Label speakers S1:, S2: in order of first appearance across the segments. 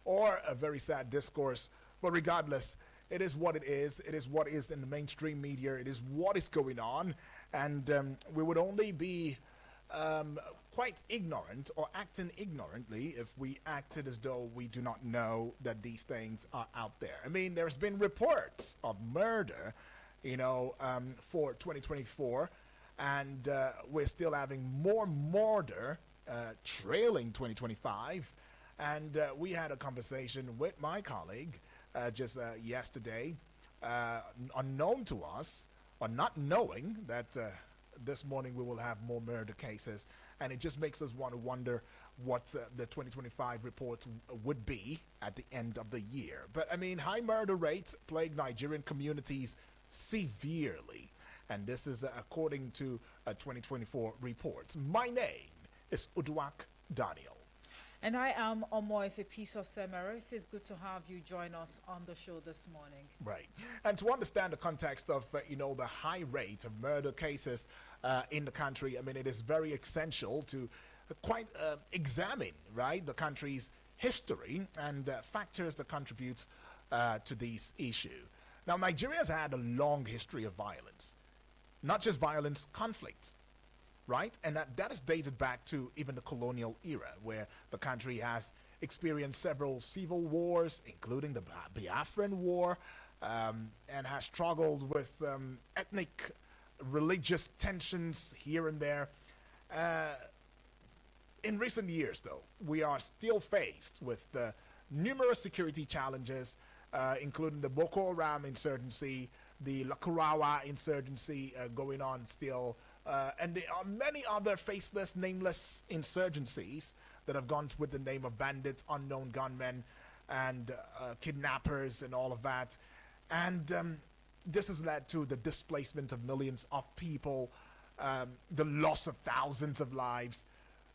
S1: or a very sad discourse. But regardless, it is what it is. It is what is in the mainstream media. It is what is going on. And we would only be quite ignorant or acting ignorantly if we acted as though we do not know that these things are out there. I mean, there's been reports of murder, for 2024, and we're still having more murder trailing 2025. And we had a conversation with my colleague just yesterday, unknown to us, or not knowing that this morning we will have more murder cases. And it just makes us want to wonder what the 2025 report would be at the end of the year. But I mean, high murder rates plague Nigerian communities severely. And this is according to a 2024 report. My name is Uduak Daniel.
S2: And I am Omoife Piso Semere. It's good to have you join us on the show this morning.
S1: Right. And to understand the context of, the high rate of murder cases in the country, I mean, it is very essential to quite examine, right, the country's history and factors that contribute to this issue. Now, Nigeria has had a long history of violence, not just violence, conflict. Right? And that is dated back to even the colonial era, where the country has experienced several civil wars, including the Biafran War, and has struggled with ethnic, religious tensions here and there. In recent years, though, we are still faced with the numerous security challenges, including the Boko Haram insurgency, the Lakurawa insurgency going on still, and there are many other faceless, nameless insurgencies that have gone with the name of bandits, unknown gunmen, and kidnappers and all of that. And this has led to the displacement of millions of people, the loss of thousands of lives.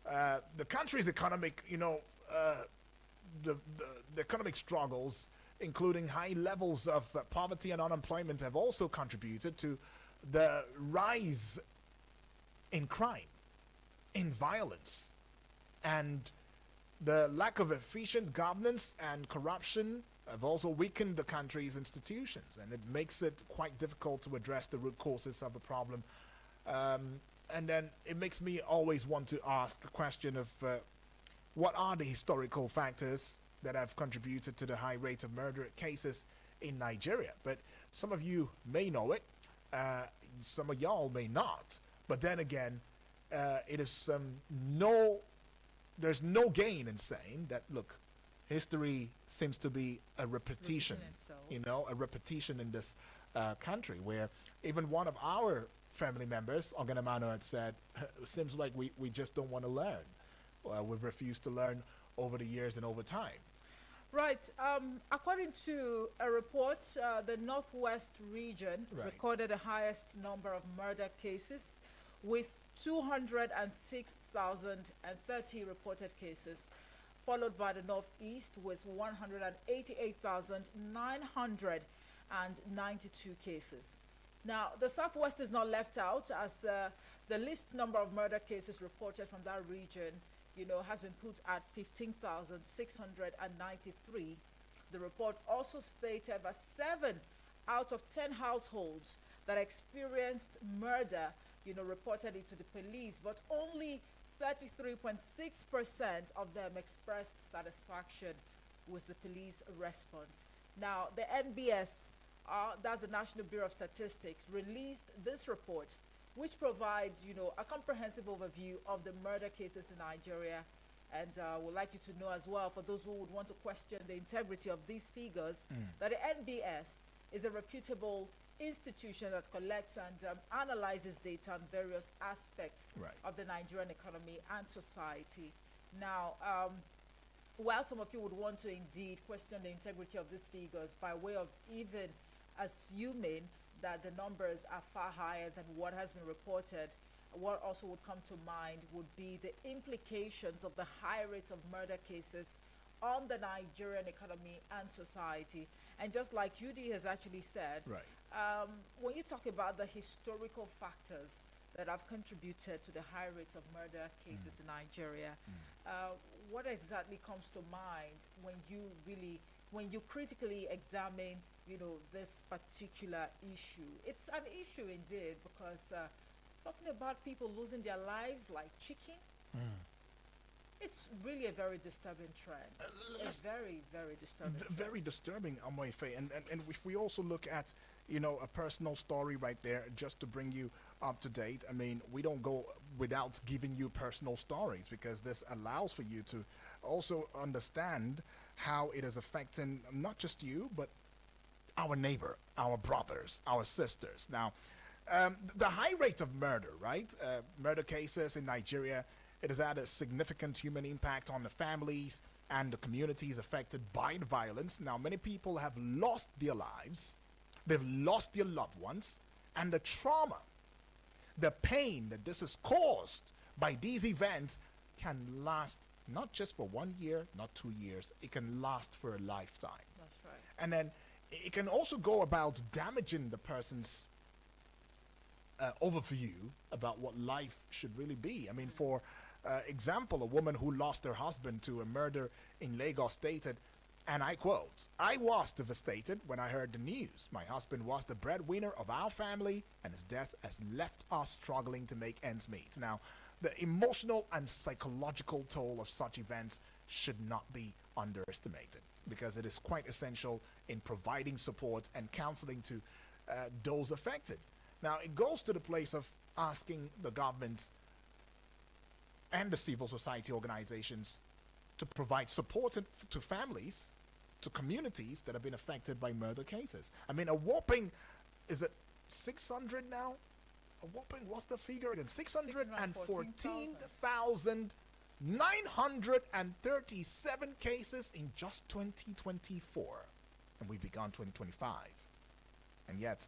S1: The country's economic, the economic struggles, including high levels of poverty and unemployment, have also contributed to the rise in crime, in violence, and the lack of efficient governance and corruption have also weakened the country's institutions, and it makes it quite difficult to address the root causes of the problem. And then it makes me always want to ask a question of what are the historical factors that have contributed to the high rate of murder cases in Nigeria? But some of you may know it, some of y'all may not. But then again, it is there's no gain in saying that, look, history seems to be a repetition, a repetition in this country, where even one of our family members, Oganamano, had said, it seems like we just don't want to learn. We've refused to learn over the years and over time.
S2: Right. According to a report, the Northwest region recorded the highest number of murder cases with 206,030 reported cases, followed by the Northeast with 188,992 cases. Now, the Southwest is not left out, as the least number of murder cases reported from that region, has been put at 15,693. The report also stated that 7 out of 10 households that experienced murder, reported it to the police, but only 33.6% of them expressed satisfaction with the police response. Now, the NBS, that's the National Bureau of Statistics, released this report, which provides, a comprehensive overview of the murder cases in Nigeria. And would like you to know as well, for those who would want to question the integrity of these figures, that the NBS is a reputable institution that collects and analyzes data on various aspects of the Nigerian economy and society. Now, while some of you would want to indeed question the integrity of these figures by way of even assuming that the numbers are far higher than what has been reported, what also would come to mind would be the implications of the high rates of murder cases on the Nigerian economy and society. And just like UD has actually said, when you talk about the historical factors that have contributed to the high rates of murder cases in Nigeria, what exactly comes to mind when you really, when you critically examine, this particular issue? It's an issue indeed, because talking about people losing their lives like chicken, it's really a very disturbing trend. A very, very disturbing trend.
S1: Very disturbing, Amoife. And if we also look at, a personal story right there, just to bring you up to date. I mean, we don't go without giving you personal stories, because this allows for you to also understand how it is affecting not just you, but our neighbor, our brothers, our sisters. Now, the high rate of murder, right? Murder cases in Nigeria, it has had a significant human impact on the families and the communities affected by the violence. Now, many people have lost their lives, they've lost their loved ones, and the trauma, the pain that this has caused by these events can last not just for 1 year, not 2 years, it can last for a lifetime.
S2: That's right.
S1: And then it can also go about damaging the person's overview about what life should really be. I mean, for example, a woman who lost her husband to a murder in Lagos stated, and I quote, "I was devastated when I heard the news. My husband was the breadwinner of our family, and his death has left us struggling to make ends meet." Now, the emotional and psychological toll of such events should not be underestimated, because it is quite essential in providing support and counseling to those affected. Now, it goes to the place of asking the government and the civil society organizations to provide support to families, to communities that have been affected by murder cases. I mean, a whopping, is it 600 now? A whopping, what's the figure again? 614,937 cases in just 2024. And we've begun 2025. And yet,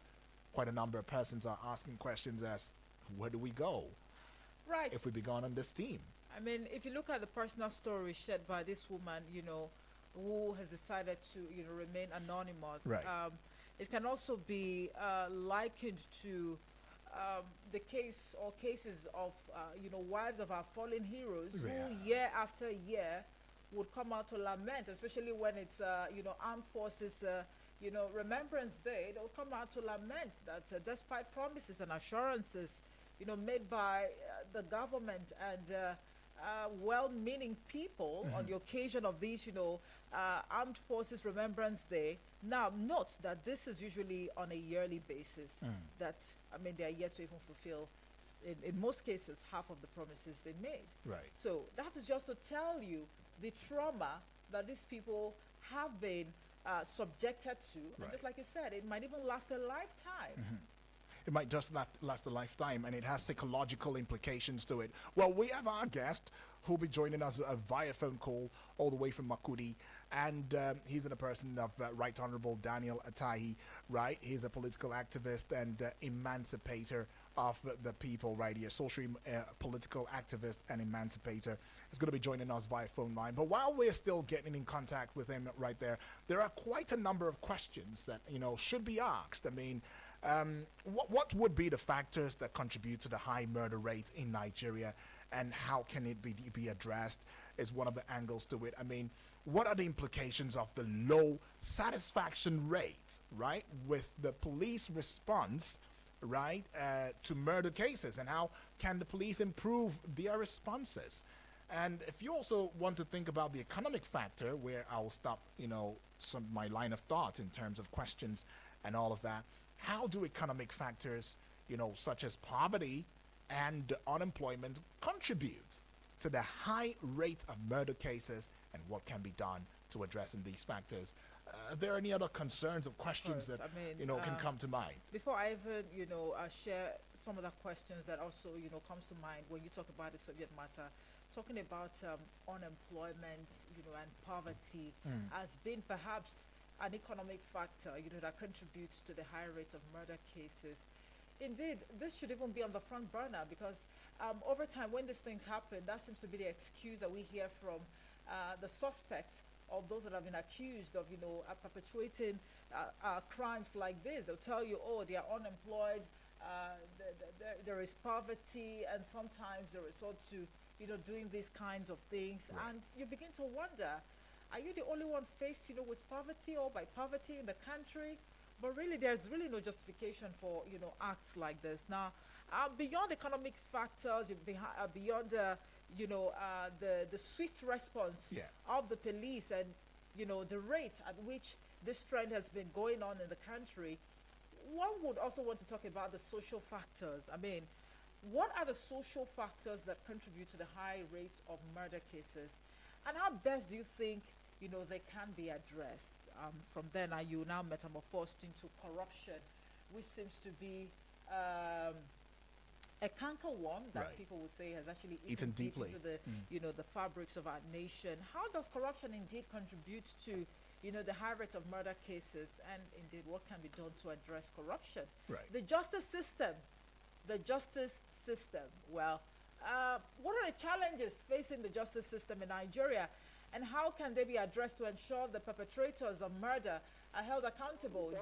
S1: quite a number of persons are asking questions as, where do we go
S2: Right.
S1: if we began on this team?
S2: I mean, if you look at the personal story shared by this woman, who has decided to, remain anonymous,
S1: Right.
S2: It can also be likened to the case or cases of, wives of our fallen heroes
S1: Yeah.
S2: who year after year would come out to lament, especially when it's, Armed Forces, Remembrance Day. They'll come out to lament that despite promises and assurances, made by the government and well-meaning people on the occasion of these, Armed Forces Remembrance Day. Now, note that this is usually on a yearly basis. That, I mean, they are yet to even fulfill, in most cases, half of the promises they made.
S1: Right.
S2: So that is just to tell you the trauma that these people have been subjected to. And
S1: Right.
S2: just like you said, it might even last a lifetime.
S1: It might just last a lifetime, and it has psychological implications to it. Well, we have our guest who'll be joining us via phone call all the way from Makudi, and he's in a person of Right Honorable Daniel Atahi, right? He's a political activist and emancipator of the people, right? He's a social political activist and emancipator. He's going to be joining us via phone line. But while we're still getting in contact with him right there are quite a number of questions that, should be asked. I mean, what would be the factors that contribute to the high murder rate in Nigeria, and how can it be addressed is one of the angles to it. I mean, what are the implications of the low satisfaction rate, right, with the police response, right, to murder cases, and how can the police improve their responses? And if you also want to think about the economic factor, where I'll stop, my line of thought in terms of questions and all of that, how do economic factors, such as poverty and unemployment, contribute to the high rate of murder cases, and what can be done to addressing these factors? Are there any other concerns or questions
S2: course.
S1: that,
S2: I mean,
S1: can come to mind?
S2: Before I even, share some of the questions that also, comes to mind when you talk about the subject matter, talking about unemployment, and poverty has been perhaps an economic factor, that contributes to the high rate of murder cases. Indeed, this should even be on the front burner, because over time, when these things happen, that seems to be the excuse that we hear from the suspects, or those that have been accused of, perpetuating crimes like this. They'll tell you, oh, they are unemployed, there is poverty, and sometimes they resort to, doing these kinds of things,
S1: Right.
S2: and you begin to wonder, are you the only one faced, with poverty or by poverty in the country? But really, there's really no justification for, acts like this. Now, beyond economic factors, beyond, the swift response
S1: Yeah.
S2: of the police and, the rate at which this trend has been going on in the country, one would also want to talk about the social factors. I mean, what are the social factors that contribute to the high rate of murder cases? And how best do you think, they can be addressed? From then, are you now metamorphosed into corruption, which seems to be a cankerworm that
S1: Right.
S2: people would say has actually
S1: Eaten
S2: deep
S1: deeply.
S2: into the, the fabrics of our nation. How does corruption indeed contribute to, the high rate of murder cases? And indeed, what can be done to address corruption?
S1: Right.
S2: The justice system. The justice system. Well, what are the challenges facing the justice system in Nigeria? And how can they be addressed to ensure the perpetrators of murder are held accountable?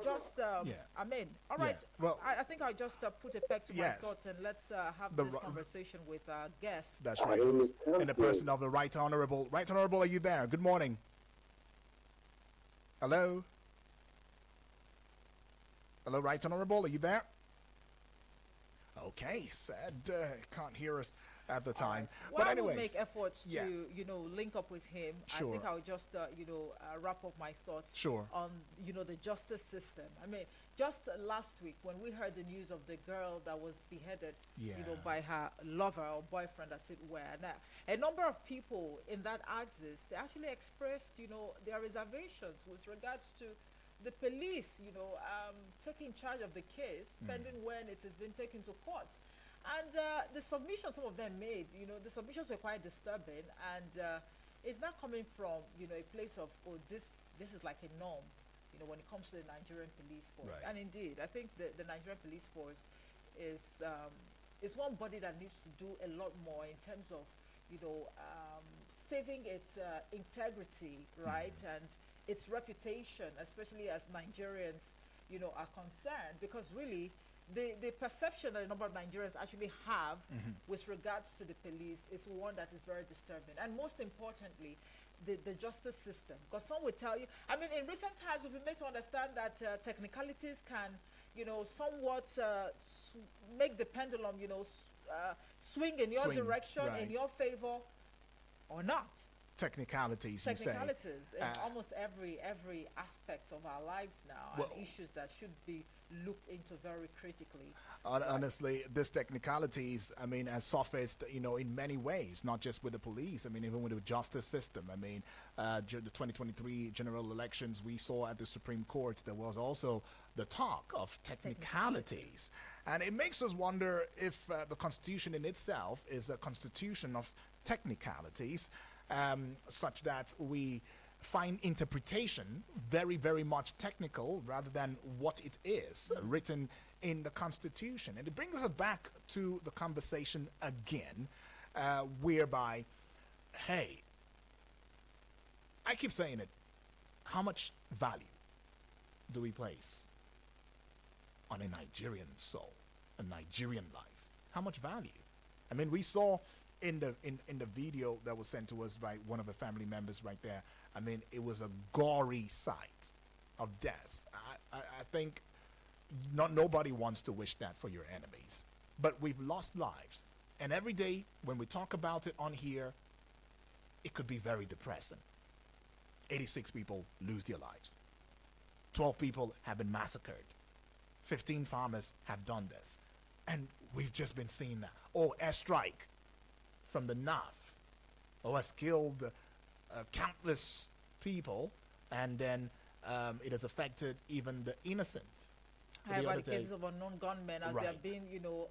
S2: I mean, all right.
S1: Yeah. Well,
S2: I think I'll just put a peg to my
S1: yes.
S2: thoughts and let's have
S1: The
S2: this
S1: ro-
S2: conversation with our guests.
S1: That's right. In the person of the Right Honorable. Right Honorable, are you there? Good morning. Hello? Hello, Right Honorable, are you there? Okay, said can't hear us at the time.
S2: Well,
S1: But
S2: I will
S1: anyways,
S2: make efforts
S1: yeah.
S2: to, link up with him.
S1: Sure.
S2: I think I'll just, wrap up my thoughts
S1: Sure.
S2: on, the justice system. I mean, just last week when we heard the news of the girl that was beheaded,
S1: Yeah.
S2: by her lover or boyfriend, as it were. Now, a number of people in that axis, they actually expressed, their reservations with regards to the police, taking charge of the case, pending when it has been taken to court. And the submissions some of them made, the submissions were quite disturbing, and it's not coming from, a place of, oh, this is like a norm, when it comes to the Nigerian police force.
S1: Right.
S2: And indeed, I think the Nigerian police force is one body that needs to do a lot more in terms of, saving its integrity, right, and its reputation, especially as Nigerians, are concerned, because really the perception that a number of Nigerians actually have with regards to the police is one that is very disturbing. And most importantly, the justice system. Because some will tell you, I mean, in recent times, we've been made to understand that technicalities can, somewhat make the pendulum, swing in your direction,
S1: right.
S2: in your favor, or not.
S1: Technicalities, you say.
S2: Technicalities in almost every aspect of our lives now,
S1: Well,
S2: and issues that should be looked into very critically.
S1: Honestly, this technicalities, I mean, has surfaced, in many ways, not just with the police. I mean, even with the justice system. I mean, the 2023 general elections we saw at the Supreme Court, there was also the talk of technicalities. And it makes us wonder if the Constitution in itself is a constitution of technicalities, such that we find interpretation very, very much technical rather than what it is written in the Constitution. And it brings us back to the conversation again, whereby, hey, I keep saying it, how much value do we place on a Nigerian soul, a Nigerian life? How much value? I mean, we saw in the video that was sent to us by one of the family members right there, I mean, it was a gory sight of death. I think nobody wants to wish that for your enemies. But we've lost lives. And every day when we talk about it on here, it could be very depressing. 86 people lose their lives. 12 people have been massacred. 15 farmers have done this. And we've just been seeing that. Oh, airstrike from the north, has killed countless people, and then it has affected even the innocent.
S2: However, the cases of unknown gunmen, as they have been,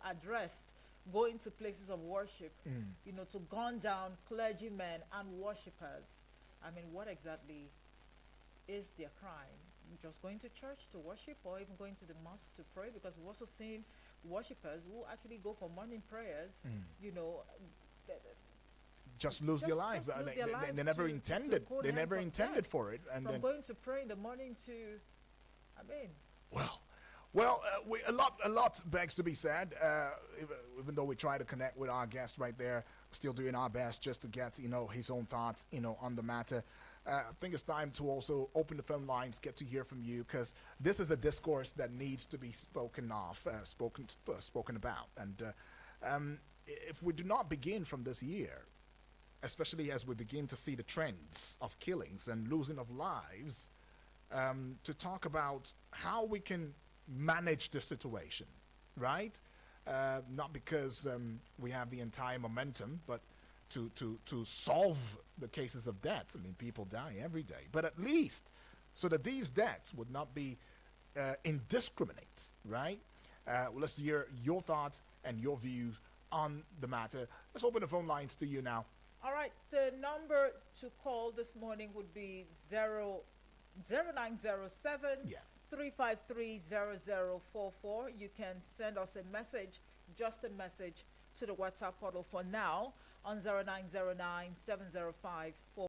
S2: addressed, going to places of worship, to gun down clergymen and worshippers. I mean, what exactly is their crime? Just going to church to worship, or even going to the mosque to pray? Because we've also seen worshippers who actually go for morning prayers,
S1: just lose their lives. They never intended. They never intended for it. And
S2: from
S1: then
S2: going to pray in the morning to, I mean.
S1: Well, a lot begs to be said. Even though we try to connect with our guest right there, still doing our best just to get, his own thoughts, on the matter. I think it's time to also open the phone lines, get to hear from you, because this is a discourse that needs to be spoken of, spoken about. And if we do not begin from this year, especially as we begin to see the trends of killings and losing of lives, to talk about how we can manage the situation, right? Not because we have the entire momentum, but to solve the cases of death. I mean, people die every day, but at least so that these deaths would not be indiscriminate, right? Well, let's hear your thoughts and your views on the matter. Let's open the phone lines to you now.
S2: All right, the number to call this morning would be 0907
S1: Yeah.
S2: 353 You can send us a message, just a message, to the WhatsApp portal for now on 0909 705